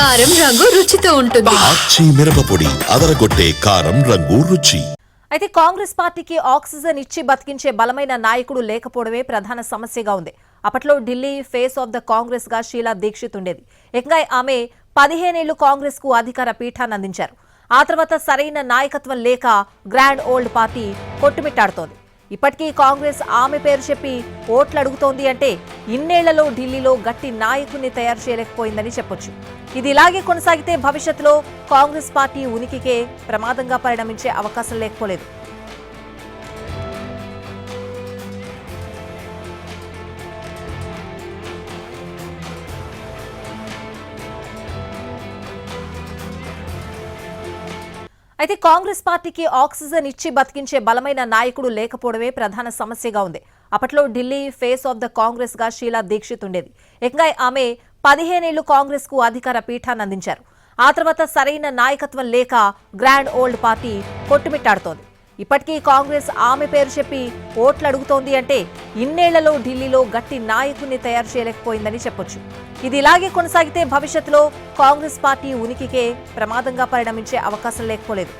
కారం రంగు రుచితో ఉంటుంది. ఆచి మిరపపొడి అదరగొట్టే కారం రంగు రుచి. అయితే కాంగ్రెస్ పార్టీకి ఆక్సిజన్ ఇచ్చి బతికించే బలమైన నాయకుడు లేకపోవడమే ప్రధాన సమస్యగా ఉంది. అప్పట్లో Delhi face of the Congress గా షీలా దీక్షిత్ ఉండేది. ఏకంగా ఆమె 15 ఏళ్లు కాంగ్రెస్ కు అధికార పీఠాన్ని అందించారు. ఆ తర్వాత సరైన నాయకత్వం లేక గ్రాండ్ ఓల్డ్ పార్టీ కొట్టుమిట్టాడుతోంది. ఇప్పటికీ కాంగ్రెస్ ఆమె పేరు చెప్పి ఓట్లు అడుగుతోంది అంటే ఇన్నేళ్లలో ఢిల్లీలో గట్టి నాయకుడిని తయారు చేయలేకపోయిందని చెప్పొచ్చు. ఇది ఇలాగే కొనసాగితే భవిష్యత్తులో కాంగ్రెస్ పార్టీ ఉనికికే ప్రమాదంగా పరిణమించే అవకాశం లేకపోలేదు. అయితే కాంగ్రెస్ పార్టీకి ఆక్సిజన్ ఇచ్చి బతికించే బలమైన నాయకుడు లేకపోవడమే ప్రధాన సమస్యగా ఉంది. అప్పట్లో Delhi face of the Congress గా షీలా దీక్షిత్ ఉండేది. ఏకంగా ఆమె 15 ఏళ్లు కాంగ్రెస్ కు అధికార పీఠాన్ని అందించారు. ఆ తర్వాత సరైన నాయకత్వం లేక గ్రాండ్ ఓల్డ్ పార్టీ కొట్టుమిట్టాడుతోంది. ఇప్పటికీ కాంగ్రెస్ ఆమె పేరు చెప్పి ఓట్లు అడుగుతోంది అంటే ఇన్నేళ్లలో ఢిల్లీలో గట్టి నాయకుడిని తయారు చేయలేకపోయిందని చెప్పొచ్చు. ఇది ఇలాగే కొనసాగితే భవిష్యత్తులో కాంగ్రెస్ పార్టీ ఉనికికే ప్రమాదంగా పరిణమించే అవకాశం లేకపోలేదు.